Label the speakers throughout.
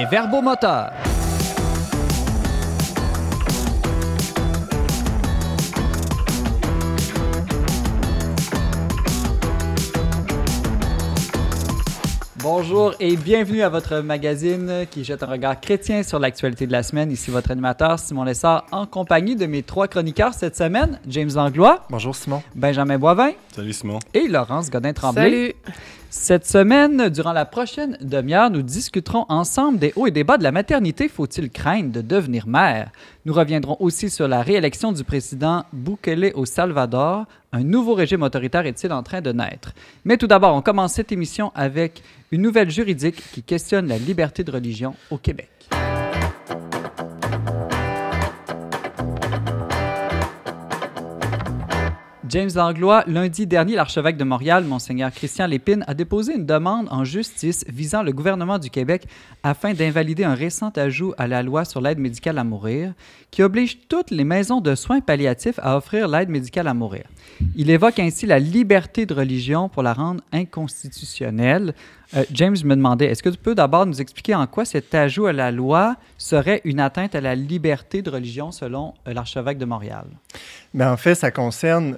Speaker 1: Les verbomoteurs. Bonjour et bienvenue à votre magazine qui jette un regard chrétien sur l'actualité de la semaine. Ici votre animateur Simon Lessard en compagnie de mes trois chroniqueurs cette semaine, James Langlois.
Speaker 2: Bonjour Simon.
Speaker 1: Benjamin Boivin.
Speaker 3: Salut Simon.
Speaker 1: Et Laurence Godin-Tremblay.
Speaker 4: Salut.
Speaker 1: Cette semaine, durant la prochaine demi-heure, nous discuterons ensemble des hauts et des bas de la maternité. Faut-il craindre de devenir mère? Nous reviendrons aussi sur la réélection du président Bukele au Salvador. Un nouveau régime autoritaire est-il en train de naître? Mais tout d'abord, on commence cette émission avec une nouvelle juridique qui questionne la liberté de religion au Québec. James Langlois, lundi dernier, l'archevêque de Montréal, Monseigneur Christian Lépine, a déposé une demande en justice visant le gouvernement du Québec afin d'invalider un récent ajout à la loi sur l'aide médicale à mourir qui oblige toutes les maisons de soins palliatifs à offrir l'aide médicale à mourir. Il évoque ainsi la liberté de religion pour la rendre inconstitutionnelle. James me demandait, est-ce que tu peux d'abord nous expliquer en quoi cet ajout à la loi serait une atteinte à la liberté de religion selon l'archevêque de Montréal?
Speaker 2: Bien, en fait, ça concerne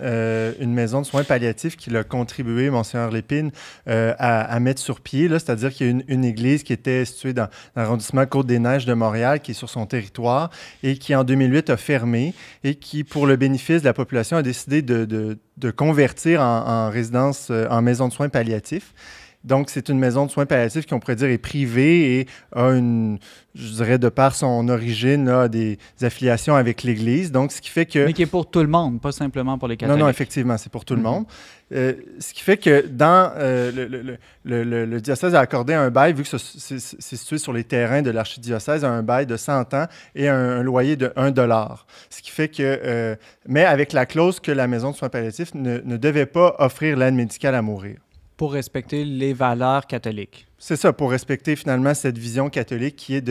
Speaker 2: une maison de soins palliatifs qu'il a contribué, Monseigneur Lépine, à mettre sur pied. C'est-à-dire qu'il y a une église qui était située dans l'arrondissement Côte-des-Neiges de Montréal, qui est sur son territoire, et qui, en 2008, a fermé, et qui, pour le bénéfice de la population, a décidé de convertir en résidence, en maison de soins palliatifs. Donc, c'est une maison de soins palliatifs qui, on pourrait dire, est privée et a je dirais, de par son origine, a des affiliations avec l'Église. Donc, ce qui fait que...
Speaker 1: Mais qui est pour tout le monde, pas simplement pour les catholiques.
Speaker 2: Non, effectivement, c'est pour tout le monde. Ce qui fait que dans le diocèse a accordé un bail, vu que c'est situé sur les terrains de l'archidiocèse, un bail de 100 ans et un loyer de 1 $. Ce qui fait que... mais avec la clause que la maison de soins palliatifs ne devait pas offrir l'aide médicale à mourir.
Speaker 1: Pour respecter les valeurs catholiques.
Speaker 2: C'est ça, pour respecter finalement cette vision catholique qui est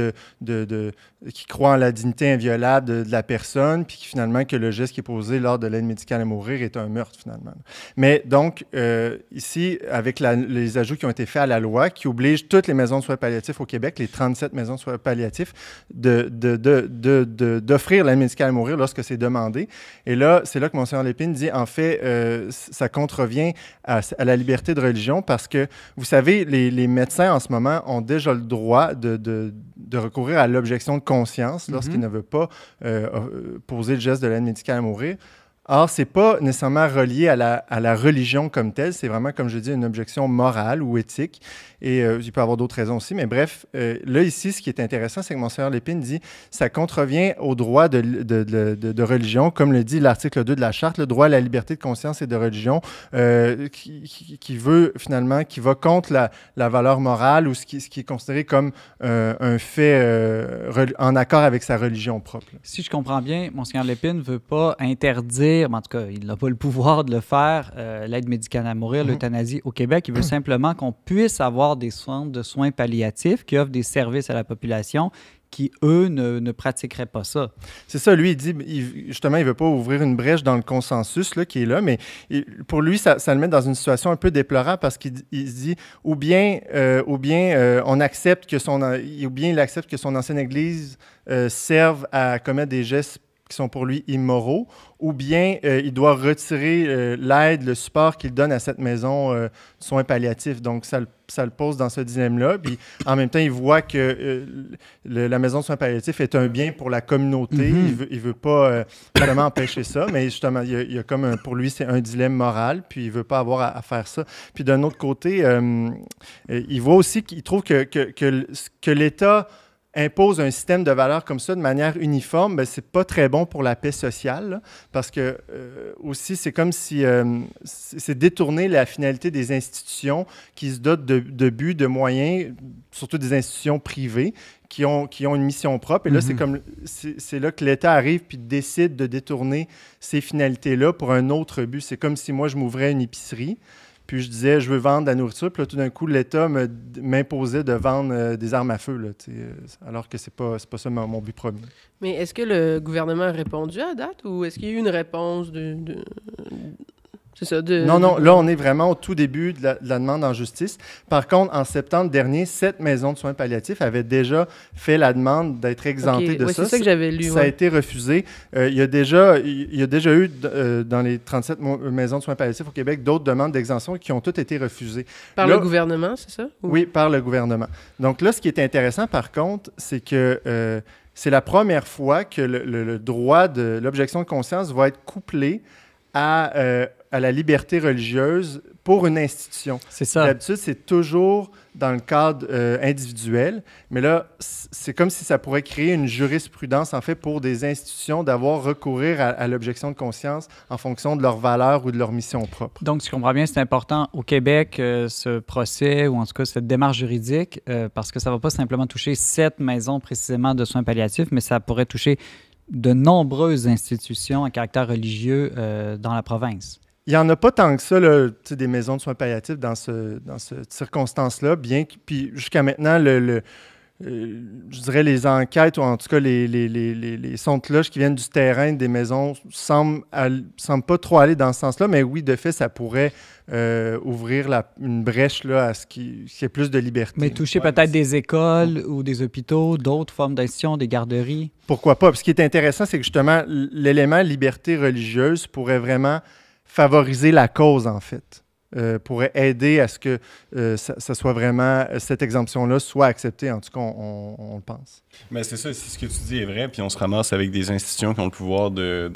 Speaker 2: qui croit en la dignité inviolable de la personne, puis finalement que le geste qui est posé lors de l'aide médicale à mourir est un meurtre finalement. Mais donc, ici, avec les ajouts qui ont été faits à la loi, qui obligent toutes les maisons de soins palliatifs au Québec, les 37 maisons de soins palliatifs, d'offrir l'aide médicale à mourir lorsque c'est demandé. Et là, c'est là que Monseigneur Lépine dit, en fait, ça contrevient à la liberté de religion parce que, vous savez, les médecins en ce moment ont déjà le droit de recourir à l'objection de conscience lorsqu'ils ne veulent pas poser le geste de l'aide médicale à mourir. Or, ce n'est pas nécessairement relié à la religion comme telle, c'est vraiment, comme je dis, une objection morale ou éthique. Et il peut y avoir d'autres raisons aussi. Mais bref, là, ici, ce qui est intéressant, c'est que Monseigneur Lépine dit ça contrevient au droit de religion, comme le dit l'article 2 de la Charte, le droit à la liberté de conscience et de religion, qui va contre la valeur morale ou ce qui est considéré comme un fait en accord avec sa religion propre.
Speaker 1: Si je comprends bien, Monseigneur Lépine ne veut pas interdire, mais en tout cas, il n'a pas le pouvoir de le faire, l'aide médicale à mourir, l'euthanasie au Québec. Il veut simplement qu'on puisse avoir des centres de soins palliatifs qui offrent des services à la population qui, eux, ne pratiqueraient pas ça.
Speaker 2: C'est ça, lui, il dit, justement, il ne veut pas ouvrir une brèche dans le consensus là, qui est là, mais pour lui, ça le met dans une situation un peu déplorable parce qu'il se dit, ou bien on accepte que il accepte que son ancienne Église serve à commettre des gestes qui sont pour lui immoraux, ou bien il doit retirer l'aide, le support qu'il donne à cette maison de soins palliatifs. Donc, ça le pose dans ce dilemme-là. Puis, en même temps, il voit que la maison de soins palliatifs est un bien pour la communauté. Il veut pas vraiment empêcher ça, mais justement, il y a comme pour lui, c'est un dilemme moral, puis il veut pas avoir à faire ça. Puis, d'un autre côté, il voit aussi qu'il trouve que l'État impose un système de valeurs comme ça de manière uniforme, ben, c'est pas très bon pour la paix sociale, là, parce que aussi, c'est comme si c'est détourner la finalité des institutions qui se dotent de buts, de moyens, surtout des institutions privées, qui ont une mission propre. Et là, c'est là que l'État arrive puis décide de détourner ces finalités-là pour un autre but. C'est comme si moi, je m'ouvrais une épicerie, puis je disais, je veux vendre de la nourriture. Puis là, tout d'un coup, l'État m'imposait de vendre des armes à feu, là, alors que c'est pas ça mon but premier.
Speaker 4: Mais est-ce que le gouvernement a répondu à date ou est-ce qu'il y a eu une réponse
Speaker 3: C'est ça?
Speaker 2: Non, là, on est vraiment au tout début de la demande en justice. Par contre, en septembre dernier, 7 maisons de soins palliatifs avaient déjà fait la demande d'être exemptées de ça.
Speaker 3: C'est ça que j'avais lu.
Speaker 2: Ça a été refusé. Il y a déjà eu, dans les 37 maisons de soins palliatifs au Québec, d'autres demandes d'exemption qui ont toutes été refusées.
Speaker 3: Par le gouvernement, c'est ça?
Speaker 2: Oui, par le gouvernement. Donc là, ce qui est intéressant, par contre, c'est que c'est la première fois que le droit de l'objection de conscience va être couplé à la liberté religieuse pour une institution.
Speaker 1: C'est ça.
Speaker 2: D'habitude, c'est toujours dans le cadre individuel, mais là, c'est comme si ça pourrait créer une jurisprudence, en fait, pour des institutions d'avoir recourir à l'objection de conscience en fonction de leurs valeurs ou de leur mission propre.
Speaker 1: Donc, si je comprends bien, c'est important au Québec, ce procès, ou en tout cas cette démarche juridique, parce que ça ne va pas simplement toucher 7 maisons précisément de soins palliatifs, mais ça pourrait toucher de nombreuses institutions à caractère religieux dans la province.
Speaker 2: Il n'y en a pas tant que ça, là, des maisons de soins palliatifs dans cette circonstance-là, bien que, puis jusqu'à maintenant, je dirais les enquêtes, ou en tout cas les sons de cloche qui viennent du terrain des maisons semblent pas trop aller dans ce sens-là, mais oui, de fait, ça pourrait ouvrir une brèche là, à ce qu'il y ait plus de liberté.
Speaker 1: Mais toucher peut-être des écoles ou des hôpitaux, d'autres formes d'institutions, des garderies.
Speaker 2: Pourquoi pas? Puis ce qui est intéressant, c'est que justement, l'élément liberté religieuse pourrait vraiment favoriser la cause, en fait. Pourrait aider à ce que ça soit vraiment, cette exemption-là soit acceptée, en tout cas, on le pense.
Speaker 4: Mais c'est ça, si ce que tu dis est vrai, puis on se ramasse avec des institutions qui ont le pouvoir de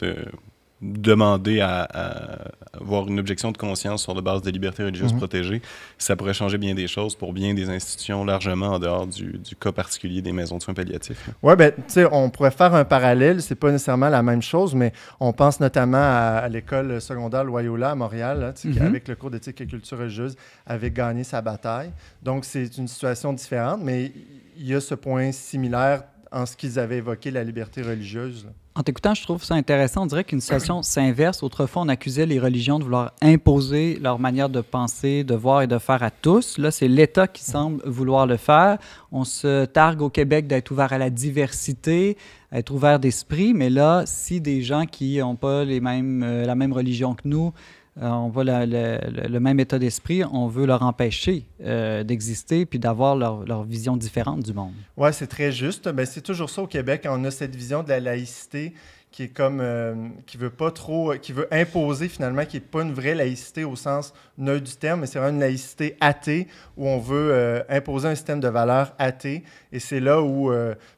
Speaker 4: demander à avoir une objection de conscience sur la base des libertés religieuses protégées, ça pourrait changer bien des choses pour bien des institutions largement en dehors du cas particulier des maisons de soins palliatifs.
Speaker 2: Oui, bien, tu sais, on pourrait faire un parallèle, c'est pas nécessairement la même chose, mais on pense notamment à l'école secondaire Loyola à Montréal, là, qui, avec le cours d'éthique et culture religieuse, avait gagné sa bataille. Donc, c'est une situation différente, mais il y a ce point similaire en ce qu'ils avaient évoqué la liberté religieuse, là.
Speaker 1: En t'écoutant, je trouve ça intéressant. On dirait qu'une situation s'inverse. Autrefois, on accusait les religions de vouloir imposer leur manière de penser, de voir et de faire à tous. Là, c'est l'État qui semble vouloir le faire. On se targue au Québec d'être ouvert à la diversité, à être ouvert d'esprit. Mais là, si des gens qui n'ont pas la même religion que nous, on voit le même état d'esprit, on veut leur empêcher d'exister puis d'avoir leur vision différente du monde.
Speaker 2: Oui, c'est très juste. Ben, c'est toujours ça au Québec. On a cette vision de la laïcité qui est comme, qui veut pas trop, qui veut imposer finalement, qui n'est pas une vraie laïcité au sens neutre du terme, mais c'est vraiment une laïcité athée où on veut imposer un système de valeurs athée. Et c'est là où,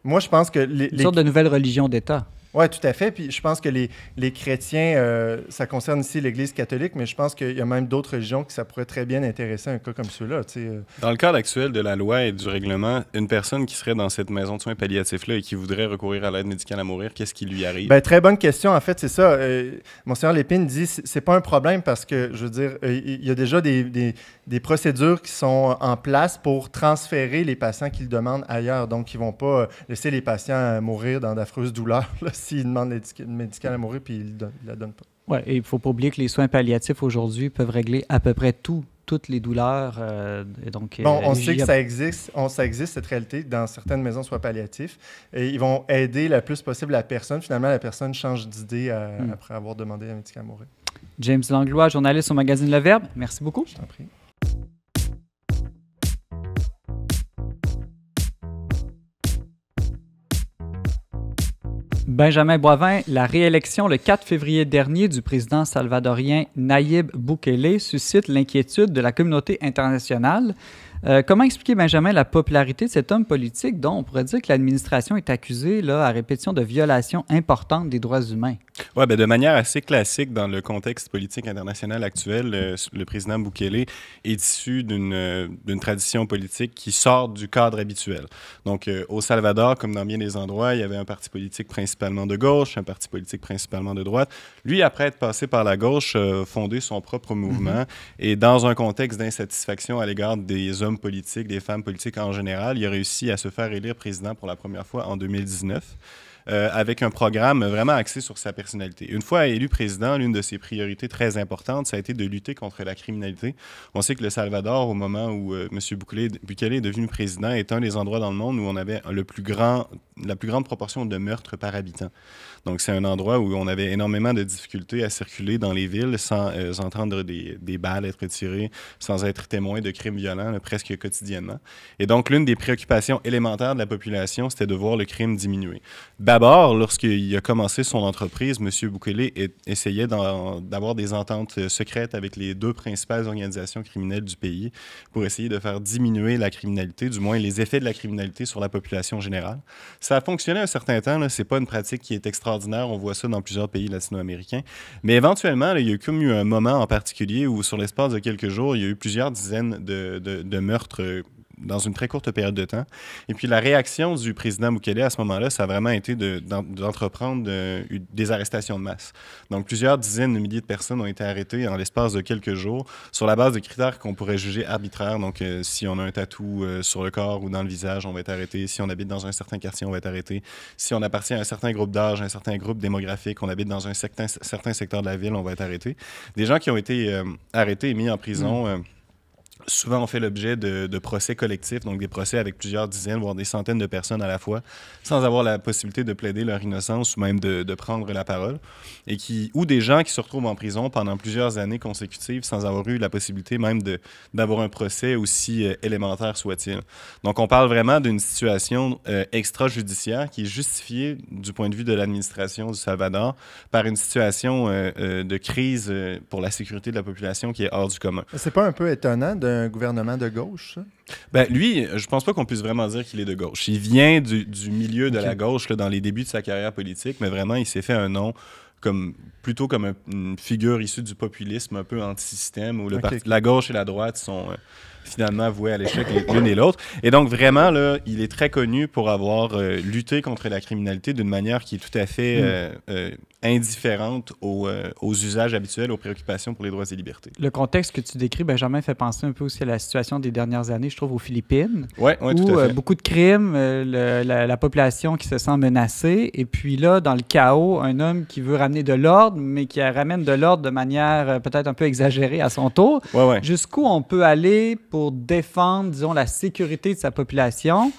Speaker 2: moi je pense que...
Speaker 1: Une sorte de nouvelle religion d'État.
Speaker 2: Oui, tout à fait. Puis je pense que les chrétiens, ça concerne ici l'Église catholique, mais je pense qu'il y a même d'autres religions que ça pourrait très bien intéresser un cas comme ceux-là.
Speaker 4: Dans le cadre actuel de la loi et du règlement, une personne qui serait dans cette maison de soins palliatifs-là et qui voudrait recourir à l'aide médicale à mourir, qu'est-ce qui lui arrive?
Speaker 2: Bien, très bonne question. En fait, c'est ça. Monseigneur Lépine dit que c'est pas un problème parce que, je veux dire, il y a déjà des procédures qui sont en place pour transférer les patients qui le demandent ailleurs. Donc, ils ne vont pas laisser les patients mourir dans d'affreuses douleurs là, s'ils demandent l'aide médicale à mourir puis ils ne la donnent pas.
Speaker 1: Oui, et il ne faut pas oublier que les soins palliatifs aujourd'hui peuvent régler à peu près toutes les douleurs. Et donc,
Speaker 2: bon, on sait que ça existe, cette réalité dans certaines maisons de soins palliatifs. Et ils vont aider le plus possible la personne. Finalement, la personne change d'idée après avoir demandé un médicament à mourir.
Speaker 1: James Langlois, journaliste au magazine Le Verbe. Merci beaucoup.
Speaker 2: Je t'en prie.
Speaker 1: Benjamin Boivin, la réélection le 4 février dernier du président salvadorien Nayib Bukele suscite l'inquiétude de la communauté internationale. Comment expliquer, Benjamin, la popularité de cet homme politique dont on pourrait dire que l'administration est accusée là, à répétition de violations importantes des droits humains?
Speaker 4: Oui, de manière assez classique dans le contexte politique international actuel, le président Bukele est issu d'une tradition politique qui sort du cadre habituel. Donc, au Salvador, comme dans bien des endroits, il y avait un parti politique principalement de gauche, un parti politique principalement de droite. Lui, après être passé par la gauche, fondé son propre mouvement et dans un contexte d'insatisfaction à l'égard des hommes politiques, des femmes politiques en général, il a réussi à se faire élire président pour la première fois en 2019. avec un programme vraiment axé sur sa personnalité. Une fois élu président, l'une de ses priorités très importantes, ça a été de lutter contre la criminalité. On sait que le Salvador, au moment où M. Bukele est devenu président, est un des endroits dans le monde où on avait la plus grande proportion de meurtres par habitant. Donc, c'est un endroit où on avait énormément de difficultés à circuler dans les villes sans entendre des balles être tirées, sans être témoin de crimes violents presque quotidiennement. Et donc, l'une des préoccupations élémentaires de la population, c'était de voir le crime diminuer. D'abord, lorsqu'il a commencé son entreprise, M. Bukele essayait d'avoir des ententes secrètes avec les 2 principales organisations criminelles du pays pour essayer de faire diminuer la criminalité, du moins les effets de la criminalité sur la population générale. Ça a fonctionné un certain temps. Ce n'est pas une pratique qui est extraordinaire. On voit ça dans plusieurs pays latino-américains. Mais éventuellement, il y a eu un moment en particulier où, sur l'espace de quelques jours, il y a eu plusieurs dizaines de meurtres dans une très courte période de temps. Et puis la réaction du président Bukele à ce moment-là, ça a vraiment été d'entreprendre des arrestations de masse. Donc plusieurs dizaines de milliers de personnes ont été arrêtées en l'espace de quelques jours sur la base de critères qu'on pourrait juger arbitraires. Donc si on a un tatou sur le corps ou dans le visage, on va être arrêté. Si on habite dans un certain quartier, on va être arrêté. Si on appartient à un certain groupe d'âge, un certain groupe démographique, on habite dans un certain secteur de la ville, on va être arrêté. Des gens qui ont été arrêtés et mis en prison... Souvent, on fait l'objet de procès collectifs, donc des procès avec plusieurs dizaines, voire des centaines de personnes à la fois, sans avoir la possibilité de plaider leur innocence ou même de prendre la parole. Ou des gens qui se retrouvent en prison pendant plusieurs années consécutives sans avoir eu la possibilité même d'avoir un procès aussi élémentaire soit-il. Donc, on parle vraiment d'une situation extrajudiciaire qui est justifiée du point de vue de l'administration du Salvador par une situation de crise pour la sécurité de la population qui est hors du commun.
Speaker 2: C'est pas un peu étonnant d'un gouvernement de gauche, ça?
Speaker 4: Ben, lui, je pense pas qu'on puisse vraiment dire qu'il est de gauche. Il vient du milieu de la gauche là, dans les débuts de sa carrière politique, mais vraiment, il s'est fait un nom plutôt comme une figure issue du populisme un peu anti-système, où la gauche et la droite sont finalement voués à l'échec l'une et l'autre. Et donc, vraiment, là, il est très connu pour avoir lutté contre la criminalité d'une manière qui est tout à fait indifférente aux usages habituels, aux préoccupations pour les droits et libertés.
Speaker 1: Le contexte que tu décris, Benjamin, fait penser un peu aussi à la situation des dernières années, je trouve, aux Philippines.
Speaker 4: Oui, tout à fait.
Speaker 1: Beaucoup de crimes, la population qui se sent menacée, et puis là, dans le chaos, un homme qui veut ramener de l'ordre, mais qui ramène de l'ordre de manière peut-être un peu exagérée à son tour.
Speaker 4: Ouais.
Speaker 1: Jusqu'où on peut aller pour défendre, disons, la sécurité de sa population?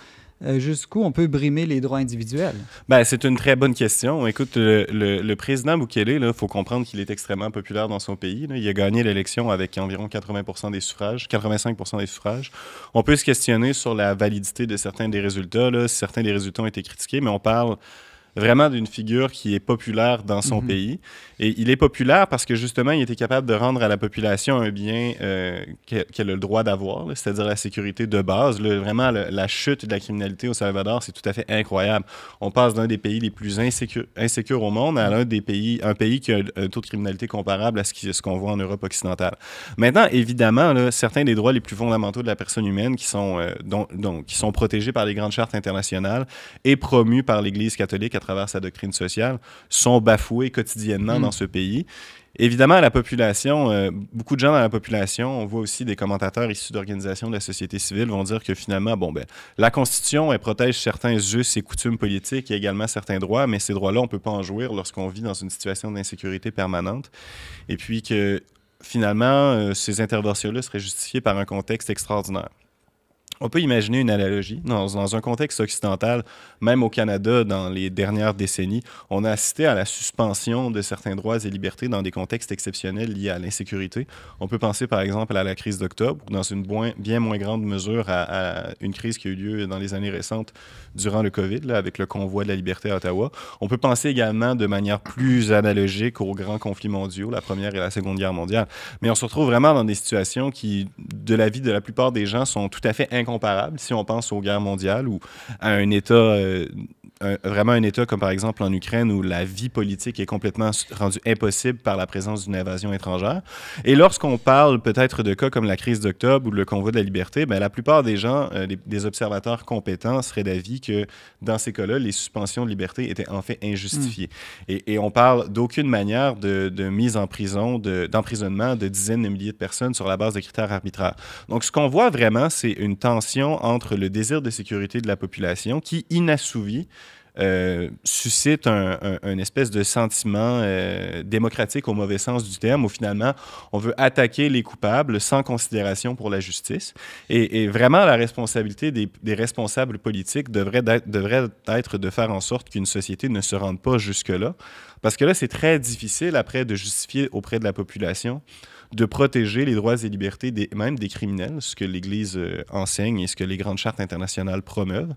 Speaker 1: Jusqu'où on peut brimer les droits individuels?
Speaker 4: Ben, c'est une très bonne question. Écoute, le président Bukele, il faut comprendre qu'il est extrêmement populaire dans son pays. Là. Il a gagné l'élection avec environ 85% des suffrages. On peut se questionner sur la validité de certains des résultats. Là. Certains des résultats ont été critiqués, mais on parle vraiment d'une figure qui est populaire dans son pays. Et il est populaire parce que, justement, il était capable de rendre à la population un bien qu'elle a le droit d'avoir, c'est-à-dire la sécurité de base. Vraiment, la chute de la criminalité au Salvador, c'est tout à fait incroyable. On passe d'un des pays les plus insécures au monde à un pays qui a un taux de criminalité comparable à ce qu'on voit en Europe occidentale. Maintenant, évidemment, là, certains des droits les plus fondamentaux de la personne humaine qui sont protégés par les grandes chartes internationales et promus par l'Église catholique à travers sa doctrine sociale, sont bafoués quotidiennement dans ce pays. Évidemment, la population, beaucoup de gens dans la population, on voit aussi des commentateurs issus d'organisations de la société civile vont dire que finalement, la Constitution, elle protège certains us et coutumes politiques et également certains droits, mais ces droits-là, on ne peut pas en jouir lorsqu'on vit dans une situation d'insécurité permanente. Et puis que finalement, ces interventions-là seraient justifiées par un contexte extraordinaire. On peut imaginer une analogie. Dans un contexte occidental, même au Canada, dans les dernières décennies, on a assisté à la suspension de certains droits et libertés dans des contextes exceptionnels liés à l'insécurité. On peut penser, par exemple, à la crise d'octobre, ou dans une bien moins grande mesure à une crise qui a eu lieu dans les années récentes durant le COVID, là, avec le convoi de la liberté à Ottawa. On peut penser également de manière plus analogique aux grands conflits mondiaux, la Première et la Seconde Guerre mondiale. Mais on se retrouve vraiment dans des situations qui, de la vie de la plupart des gens, sont tout à fait incomparable si on pense aux guerres mondiales ou à un État, vraiment un État comme par exemple en Ukraine où la vie politique est complètement rendue impossible par la présence d'une invasion étrangère. Et lorsqu'on parle peut-être de cas comme la crise d'octobre ou le convoi de la liberté, la plupart des gens, des observateurs compétents seraient d'avis que dans ces cas-là, les suspensions de liberté étaient en fait injustifiées. Et on parle d'aucune manière de mise en prison, d'emprisonnement de dizaines de milliers de personnes sur la base de critères arbitraires. Donc ce qu'on voit vraiment, c'est une tension entre le désir de sécurité de la population qui, inassouvi, suscite un espèce de sentiment démocratique au mauvais sens du terme, où finalement, on veut attaquer les coupables sans considération pour la justice. Et vraiment, la responsabilité des responsables politiques devrait être de faire en sorte qu'une société ne se rende pas jusque-là. Parce que là, c'est très difficile, après, de justifier auprès de la population de protéger les droits et libertés même des criminels, ce que l'Église enseigne et ce que les grandes chartes internationales promeuvent.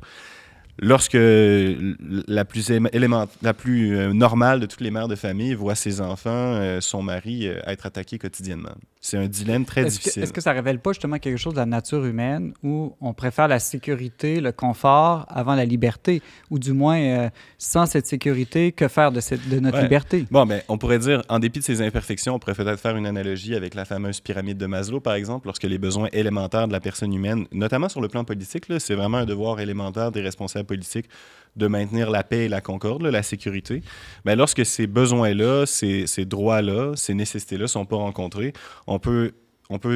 Speaker 4: Lorsque la plus normale de toutes les mères de famille voit ses enfants, son mari, être attaqués quotidiennement. C'est un dilemme très difficile.
Speaker 1: Est-ce que ça ne révèle pas justement quelque chose de la nature humaine où on préfère la sécurité, le confort avant la liberté? Ou du moins, sans cette sécurité, que faire de notre liberté?
Speaker 4: Bon, ben, on pourrait dire, en dépit de ces imperfections, on pourrait peut-être faire une analogie avec la fameuse pyramide de Maslow, par exemple, lorsque les besoins élémentaires de la personne humaine, notamment sur le plan politique, là, c'est vraiment un devoir élémentaire des responsables politiques de maintenir la paix et la concorde, là, la sécurité. Mais lorsque ces besoins-là, ces droits-là, ces nécessités-là ne sont pas rencontrés, on peut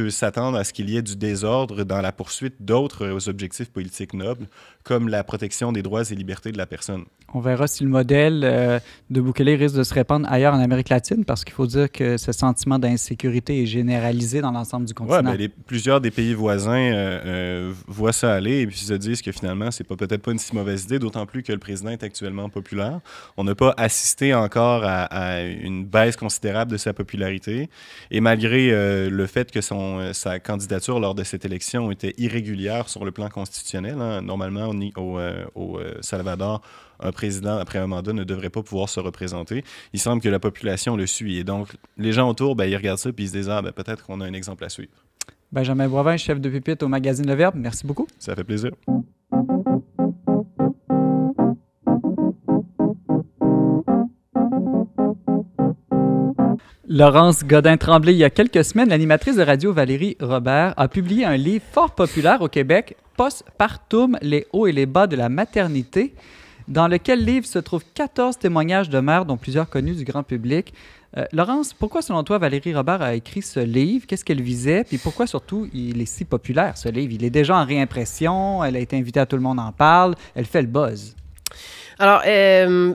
Speaker 4: s'attendre à ce qu'il y ait du désordre dans la poursuite d'autres objectifs politiques nobles, comme la protection des droits et libertés de la personne.
Speaker 1: On verra si le modèle de Bukele risque de se répandre ailleurs en Amérique latine, parce qu'il faut dire que ce sentiment d'insécurité est généralisé dans l'ensemble du continent.
Speaker 4: Oui, plusieurs des pays voisins voient ça aller et puis se disent que finalement, c'est peut-être pas une si mauvaise idée, d'autant plus que le président est actuellement populaire. On n'a pas assisté encore à une baisse considérable de sa popularité. Et malgré le fait que sa candidature lors de cette élection était irrégulière sur le plan constitutionnel, hein, normalement, au Salvador, un président, après un mandat, ne devrait pas pouvoir se représenter. Il semble que la population le suit. Et donc, les gens autour, ils regardent ça et ils se disent « Ah, peut-être qu'on a un exemple à suivre. »
Speaker 1: Benjamin Boivin, chef de pupitre au magazine Le Verbe, merci beaucoup.
Speaker 4: Ça fait plaisir.
Speaker 1: Laurence Godin-Tremblay, il y a quelques semaines, l'animatrice de radio Valérie Robert a publié un livre fort populaire au Québec, Postpartum, les hauts et les bas de la maternité, dans lequel livre se trouvent 14 témoignages de mères, dont plusieurs connus du grand public. Laurence, pourquoi, selon toi, Valérie Robert a écrit ce livre? Qu'est-ce qu'elle visait? Puis pourquoi, surtout, il est si populaire, ce livre? Il est déjà en réimpression, elle a été invitée à Tout le monde en parle, elle fait le buzz.
Speaker 3: Alors,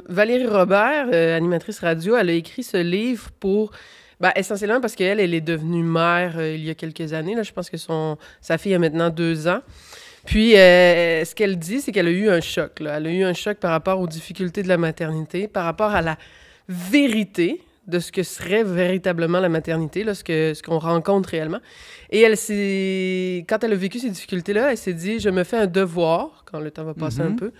Speaker 3: Valérie Robert, animatrice radio, elle a écrit ce livre pour... essentiellement parce qu'elle est devenue mère il y a quelques années. Là, je pense que sa fille a maintenant 2 ans. Puis, ce qu'elle dit, c'est qu'elle a eu un choc. Là. Elle a eu un choc par rapport aux difficultés de la maternité, par rapport à la vérité de ce que serait véritablement la maternité, là, ce qu'on rencontre réellement. Et quand elle a vécu ces difficultés-là, elle s'est dit, je me fais un devoir, quand le temps va passer un peu,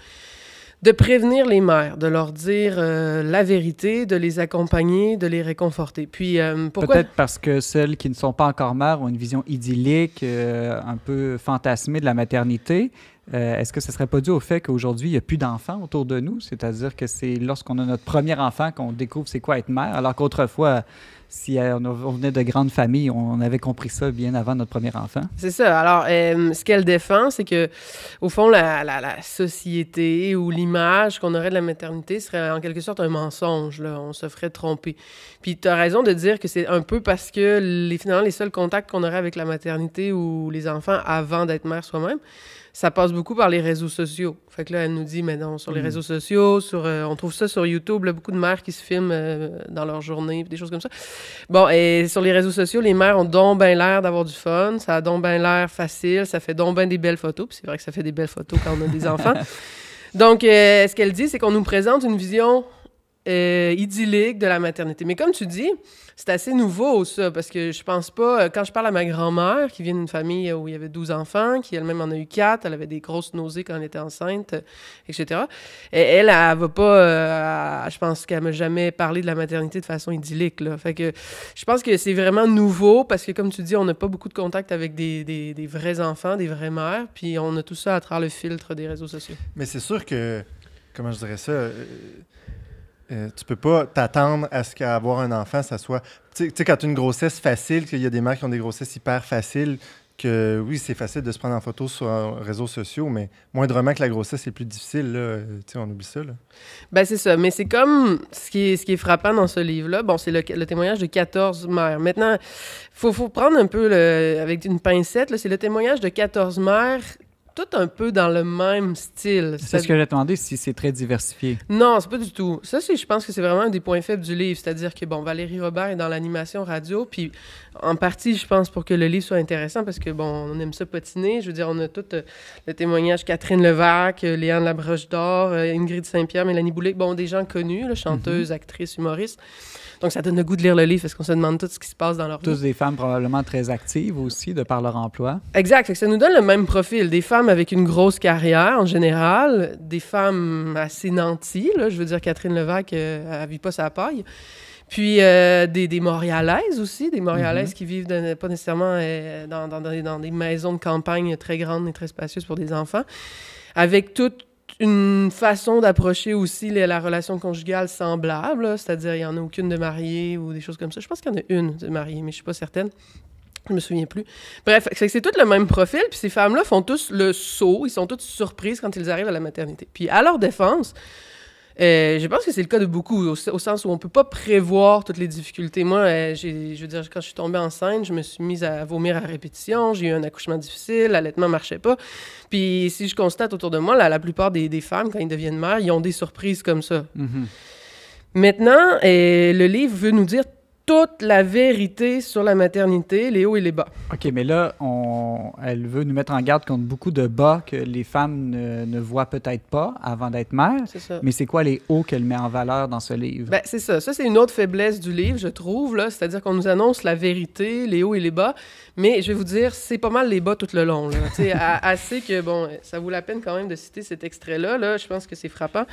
Speaker 3: de prévenir les mères, de leur dire la vérité, de les accompagner, de les réconforter. Puis, pourquoi?
Speaker 1: Peut-être parce que celles qui ne sont pas encore mères ont une vision idyllique, un peu fantasmée de la maternité. Est-ce que ce ne serait pas dû au fait qu'aujourd'hui, il n'y a plus d'enfants autour de nous? C'est-à-dire que c'est lorsqu'on a notre premier enfant qu'on découvre c'est quoi être mère, alors qu'autrefois, si on venait de grandes familles, on avait compris ça bien avant notre premier enfant.
Speaker 3: C'est ça. Alors, ce qu'elle défend, c'est que, au fond, la société ou l'image qu'on aurait de la maternité serait en quelque sorte un mensonge. Là. On se ferait tromper. Puis, tu as raison de dire que c'est un peu parce que, finalement, les seuls contacts qu'on aurait avec la maternité ou les enfants avant d'être mère soi-même, ça passe beaucoup par les réseaux sociaux. Fait que là, elle nous dit, mais non, sur les réseaux sociaux, on trouve ça sur YouTube, là, beaucoup de mères qui se filment dans leur journée, des choses comme ça. Bon, et sur les réseaux sociaux, les mères ont donc bien l'air d'avoir du fun, ça a donc bien l'air facile, ça fait donc bien des belles photos, puis c'est vrai que ça fait des belles photos quand on a des enfants. Donc, ce qu'elle dit, c'est qu'on nous présente une vision idyllique de la maternité. Mais comme tu dis, c'est assez nouveau, ça, parce que je pense pas... Quand je parle à ma grand-mère, qui vient d'une famille où il y avait 12 enfants, qui elle-même en a eu 4, elle avait des grosses nausées quand elle était enceinte, etc. Et elle va pas... je pense qu'elle m'a jamais parlé de la maternité de façon idyllique, là. Fait que je pense que c'est vraiment nouveau, parce que, comme tu dis, on n'a pas beaucoup de contact avec des vrais enfants, des vraies mères, puis on a tout ça à travers le filtre des réseaux sociaux.
Speaker 2: Mais c'est sûr que... Comment je dirais ça... tu peux pas t'attendre à ce qu'avoir un enfant, ça soit... Tu sais, quand tu as une grossesse facile, qu'il y a des mères qui ont des grossesses hyper faciles, que oui, c'est facile de se prendre en photo sur les réseaux sociaux, mais moindrement que la grossesse est plus difficile, là, tu sais, on oublie ça, là.
Speaker 3: Ben c'est ça. Mais c'est comme... Ce qui est frappant dans ce livre-là, bon, c'est le témoignage de 14 mères. Maintenant, faut prendre un peu avec une pincette, là, c'est le témoignage de 14 mères tout un peu dans le même style.
Speaker 1: C'est ce que j'ai demandé, si c'est très diversifié.
Speaker 3: Non, c'est pas du tout. Ça, je pense que c'est vraiment un des points faibles du livre. C'est-à-dire que, bon, Valérie Robert est dans l'animation radio, puis en partie, je pense, pour que le livre soit intéressant, parce que, bon, on aime ça patiner. Je veux dire, on a tout le témoignage Catherine Levac, Léane Labroche d'Or, Ingrid Saint-Pierre, Mélanie Boulay, bon, des gens connus, là, chanteuses, actrices, humoristes. Donc, ça donne le goût de lire le livre parce qu'on se demande tout ce qui se passe dans leur vie.
Speaker 1: Tous des femmes probablement très actives aussi, de par leur emploi.
Speaker 3: Exact. Fait que ça nous donne le même profil. Des femmes avec une grosse carrière, en général. Des femmes assez nanties, là. Je veux dire, Catherine Levac, elle ne vit pas sa paille. Puis, des Montréalaises aussi. Des Montréalaises qui vivent pas nécessairement dans des maisons de campagne très grandes et très spacieuses pour des enfants. Avec toute une façon d'approcher aussi la relation conjugale semblable, là. C'est-à-dire il n'y en a aucune de mariée ou des choses comme ça. Je pense qu'il y en a une de mariée, mais je ne suis pas certaine. Je me souviens plus. Bref, c'est tout le même profil, puis ces femmes-là font tous le saut, ils sont toutes surprises quand ils arrivent à la maternité. Puis à leur défense, je pense que c'est le cas de beaucoup, au sens où on ne peut pas prévoir toutes les difficultés. Moi, je veux dire, quand je suis tombée enceinte, je me suis mise à vomir à répétition, j'ai eu un accouchement difficile, l'allaitement ne marchait pas. Puis si je constate autour de moi, la plupart des femmes, quand ils deviennent mères, ils ont des surprises comme ça. Maintenant, le livre veut nous dire toute la vérité sur la maternité, les hauts et les bas.
Speaker 1: OK, mais là, elle veut nous mettre en garde contre beaucoup de bas que les femmes ne voient peut-être pas avant d'être mères.
Speaker 3: C'est ça.
Speaker 1: Mais c'est quoi les hauts qu'elle met en valeur dans ce livre?
Speaker 3: Ben, c'est ça. Ça, c'est une autre faiblesse du livre, je trouve, là. C'est-à-dire qu'on nous annonce la vérité, les hauts et les bas. Mais je vais vous dire, c'est pas mal les bas tout le long, là. Tu sais, assez que, bon, ça vaut la peine quand même de citer cet extrait-là, là. Je pense que c'est frappant.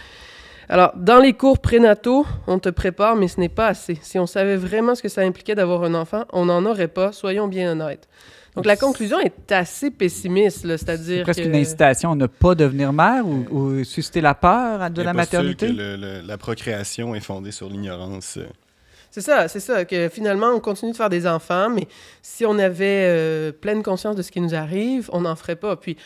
Speaker 3: Alors, dans les cours prénataux, on te prépare, mais ce n'est pas assez. Si on savait vraiment ce que ça impliquait d'avoir un enfant, on n'en aurait pas, soyons bien honnêtes. Donc, la conclusion est assez pessimiste, là, c'est-à-dire
Speaker 1: c'est presque une incitation à ne pas devenir mère ou susciter la peur de la maternité?
Speaker 4: Que la procréation est fondée sur l'ignorance.
Speaker 3: C'est ça, que finalement, on continue de faire des enfants, mais si on avait pleine conscience de ce qui nous arrive, on n'en ferait pas. Puis,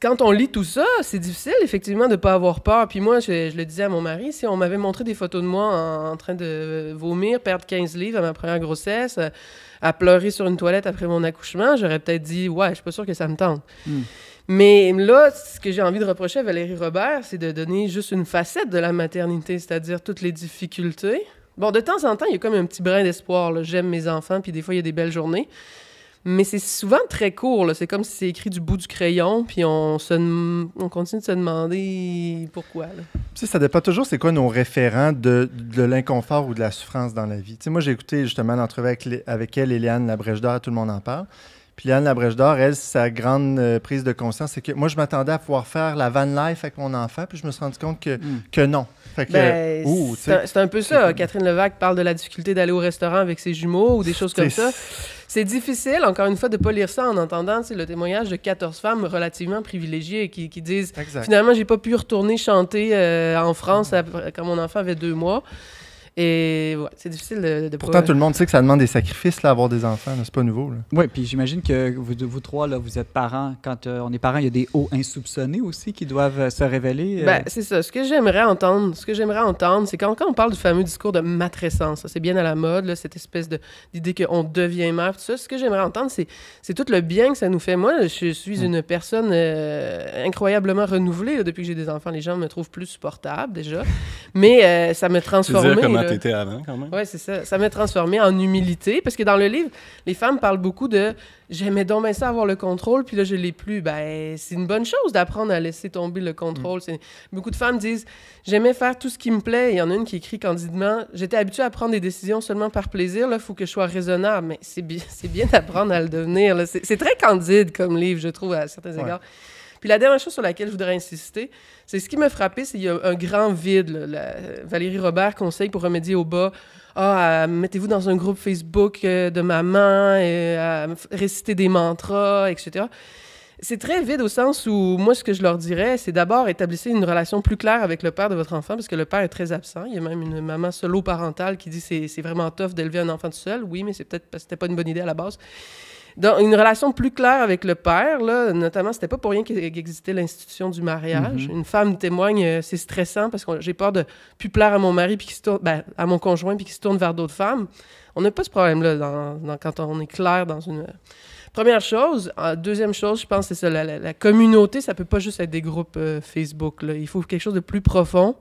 Speaker 3: quand on lit tout ça, c'est difficile, effectivement, de ne pas avoir peur. Puis moi, je le disais à mon mari, si on m'avait montré des photos de moi en train de vomir, perdre 15 livres à ma première grossesse, à pleurer sur une toilette après mon accouchement, j'aurais peut-être dit « Ouais, je suis pas sûre que ça me tente. Mais là, ce que j'ai envie de reprocher à Valérie Robert, c'est de donner juste une facette de la maternité, c'est-à-dire toutes les difficultés. Bon, de temps en temps, il y a comme un petit brin d'espoir, là. J'aime mes enfants, puis des fois, il y a des belles journées. Mais c'est souvent très court, là. C'est comme si c'est écrit du bout du crayon, puis on continue de se demander pourquoi, là.
Speaker 2: Tu sais, ça dépend toujours c'est quoi nos référents de l'inconfort ou de la souffrance dans la vie. Tu sais, moi, j'ai écouté justement l'entrevue avec elle et Léane Labrèche d'Or, tout le monde en parle. Puis Léane Labrèche d'Or, elle, sa grande prise de conscience, c'est que moi, je m'attendais à pouvoir faire la van life avec mon enfant, puis je me suis rendu compte que non. Fait que,
Speaker 3: c'est un peu ça. Catherine Levac parle de la difficulté d'aller au restaurant avec ses jumeaux ou des choses comme ça. C'est difficile, encore une fois, de ne pas lire ça en entendant le témoignage de 14 femmes relativement privilégiées qui disent « Finalement, j'ai pas pu retourner chanter en France quand mon enfant avait 2 mois. » Et ouais, c'est difficile de
Speaker 2: Pourtant, tout le monde sait que ça demande des sacrifices, là, avoir des enfants. C'est pas nouveau.
Speaker 1: Oui, puis j'imagine que vous trois, là, vous êtes parents. Quand on est parents, il y a des hauts insoupçonnés aussi qui doivent se révéler.
Speaker 3: Ben, c'est ça. Ce que j'aimerais entendre, c'est quand on parle du fameux discours de matrescence, c'est bien à la mode, là, cette espèce d'idée qu'on devient mère, tout ça. Ce que j'aimerais entendre, c'est tout le bien que ça nous fait. Moi, je suis une personne incroyablement renouvelée là, depuis que j'ai des enfants. Les gens me trouvent plus supportable, déjà. Mais ça m'a transformée.
Speaker 4: T'étais avant, quand même.
Speaker 3: Oui, c'est ça. Ça m'a transformée en humilité, parce que dans le livre, les femmes parlent beaucoup de « j'aimais donc bien ça avoir le contrôle, puis là, je l'ai plus ». Ben, c'est une bonne chose d'apprendre à laisser tomber le contrôle. Beaucoup de femmes disent « j'aimais faire tout ce qui me plaît ». Il y en a une qui écrit candidement « j'étais habituée à prendre des décisions seulement par plaisir, là, il faut que je sois raisonnable ». Mais c'est bien d'apprendre à le devenir. Là. C'est très candide comme livre, je trouve, à certains égards. Puis la dernière chose sur laquelle je voudrais insister, c'est ce qui m'a frappé, c'est qu'il y a un grand vide. Là. Valérie Robert conseille pour remédier au bas. Mettez-vous dans un groupe Facebook de maman, réciter des mantras, etc. C'est très vide au sens où, moi, ce que je leur dirais, c'est d'abord établissez une relation plus claire avec le père de votre enfant, parce que le père est très absent. Il y a même une maman solo-parentale qui dit que c'est vraiment tough d'élever un enfant tout seul. Oui, mais c'est peut-être parce que c'était pas une bonne idée à la base. Dans une relation plus claire avec le père, là, notamment, c'était pas pour rien qu'il existait l'institution du mariage. Une femme témoigne, c'est stressant parce que j'ai peur de plus plaire à mon mari puis à mon conjoint puis qu'il se tourne vers d'autres femmes. On n'a pas ce problème-là quand on est clair dans une Première chose. Deuxième chose, je pense, c'est ça, la communauté, ça peut pas juste être des groupes Facebook, là. Il faut quelque chose de plus profond.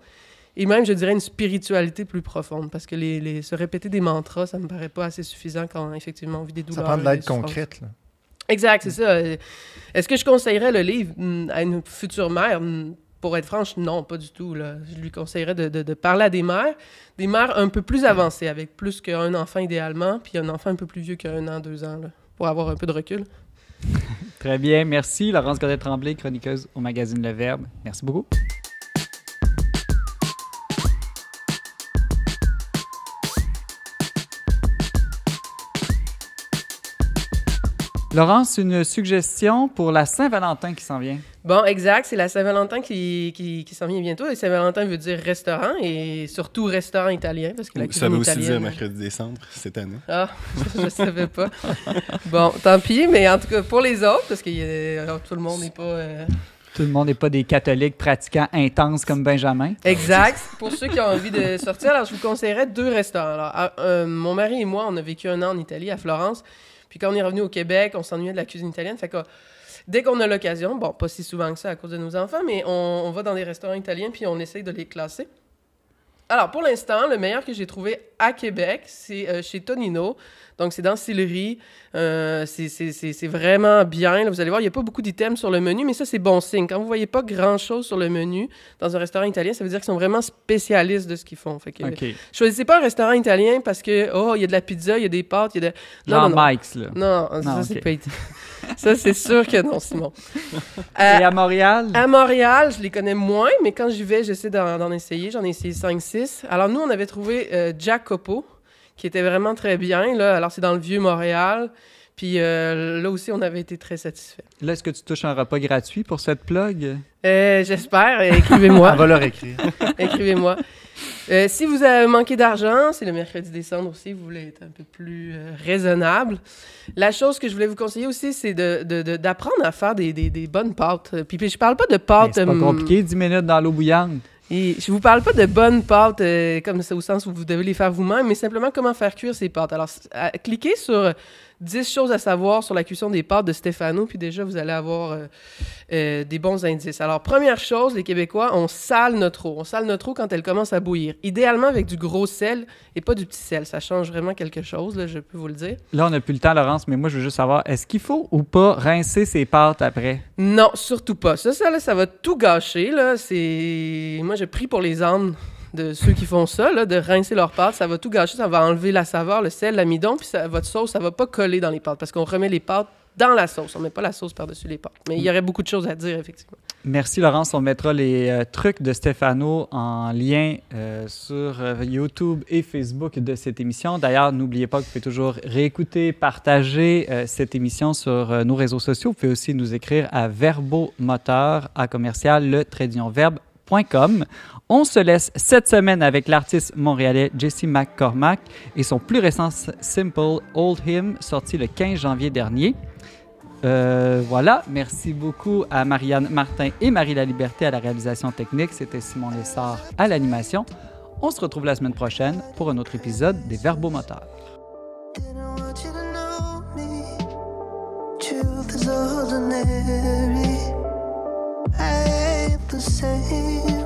Speaker 3: Et même, je dirais, une spiritualité plus profonde. Parce que se répéter des mantras, ça me paraît pas assez suffisant quand, effectivement, on vit des douleurs.
Speaker 2: Ça prend de l'aide concrète, là.
Speaker 3: Exact, c'est ça. Est-ce que je conseillerais le livre à une future mère? Pour être franche, non, pas du tout, là. Je lui conseillerais de parler à des mères un peu plus avancées, avec plus qu'un enfant idéalement, puis un enfant un peu plus vieux qu'1 an, 2 ans, là, pour avoir un peu de recul.
Speaker 1: Très bien, merci. Laurence Godet-Tremblay, chroniqueuse au magazine Le Verbe. Merci beaucoup. Laurence, une suggestion pour la Saint-Valentin qui s'en vient.
Speaker 3: Bon, exact. C'est la Saint-Valentin qui s'en vient bientôt. Et Saint-Valentin veut dire restaurant, et surtout restaurant italien, parce que la cuisine
Speaker 4: Ça veut aussi
Speaker 3: italienne...
Speaker 4: dire mercredi décembre cette année.
Speaker 3: Ah, je savais pas. Bon, tant pis, mais en tout cas, pour les autres, parce que tout le monde n'est pas...
Speaker 1: Tout le monde n'est pas des catholiques pratiquants intenses comme Benjamin.
Speaker 3: Exact. Pour ceux qui ont envie de sortir, alors je vous conseillerais 2 restaurants. Alors, mon mari et moi, on a vécu 1 an en Italie, à Florence. Puis quand on est revenu au Québec, on s'ennuyait de la cuisine italienne. Fait que dès qu'on a l'occasion, bon, pas si souvent que ça à cause de nos enfants, mais on va dans des restaurants italiens puis on essaye de les classer. Alors, pour l'instant, le meilleur que j'ai trouvé à Québec, c'est chez Tonino. Donc, c'est dans Sillery. C'est vraiment bien. Là, vous allez voir, il n'y a pas beaucoup d'items sur le menu, mais ça, c'est bon signe. Quand vous ne voyez pas grand-chose sur le menu dans un restaurant italien, ça veut dire qu'ils sont vraiment spécialistes de ce qu'ils font. Fait que, choisissez pas un restaurant italien parce que, il y a de la pizza, il y a des pâtes, il y a de...
Speaker 1: Non. Mike's, là.
Speaker 3: Non, ça, c'est pas... Ça, c'est sûr que non, Simon.
Speaker 1: Et à Montréal? À
Speaker 3: Montréal, je les connais moins, mais quand j'y vais, j'essaie d'en essayer. J'en ai essayé 5-6. Alors, nous, on avait trouvé Jacopo, qui était vraiment très bien. Là. Alors, c'est dans le Vieux-Montréal. Puis là aussi, on avait été très satisfaits.
Speaker 1: Là, est-ce que tu touches un repas gratuit pour cette plug?
Speaker 3: J'espère. Écrivez-moi.
Speaker 2: On va leur écrire.
Speaker 3: Écrivez-moi. Si vous avez manqué d'argent, c'est le mercredi décembre aussi, vous voulez être un peu plus raisonnable. La chose que je voulais vous conseiller aussi, c'est d'apprendre à faire des bonnes pâtes. Puis je parle pas de pâtes...
Speaker 1: C'est pas compliqué, 10 minutes dans l'eau bouillante.
Speaker 3: Et je vous parle pas de bonnes pâtes comme ça, au sens où vous devez les faire vous-même, mais simplement comment faire cuire ces pâtes. Alors, cliquez sur 10 choses à savoir sur la cuisson des pâtes de Stefano, puis déjà, vous allez avoir des bons indices. Alors, première chose, les Québécois, on sale notre eau. On sale notre eau quand elle commence à bouillir. Idéalement avec du gros sel et pas du petit sel. Ça change vraiment quelque chose, là, je peux vous le dire.
Speaker 1: Là, on n'a plus le temps, Laurence, mais moi, je veux juste savoir, est-ce qu'il faut ou pas rincer ses pâtes après?
Speaker 3: Non, surtout pas. Ça va tout gâcher, là. Moi, je prie pour les âmes de ceux qui font ça, là, de rincer leurs pâtes. Ça va tout gâcher, ça va enlever la saveur, le sel, l'amidon, puis votre sauce, ça va pas coller dans les pâtes parce qu'on remet les pâtes dans la sauce. On met pas la sauce par-dessus les pâtes. Mais il y aurait beaucoup de choses à dire, effectivement.
Speaker 1: Merci, Laurence. On mettra les trucs de Stefano en lien sur YouTube et Facebook de cette émission. D'ailleurs, n'oubliez pas que vous pouvez toujours réécouter, partager cette émission sur nos réseaux sociaux. Vous pouvez aussi nous écrire à verbomoteur@le-verbe.com. On se laisse cette semaine avec l'artiste montréalais Jesse McCormack et son plus récent Simple Old Hymn, sorti le 15 janvier dernier. Voilà, merci beaucoup à Marianne Martin et Marie Laliberté à la réalisation technique. C'était Simon Lessard à l'animation. On se retrouve la semaine prochaine pour un autre épisode des Verbomoteurs. Truth is ordinary. I ain't the same.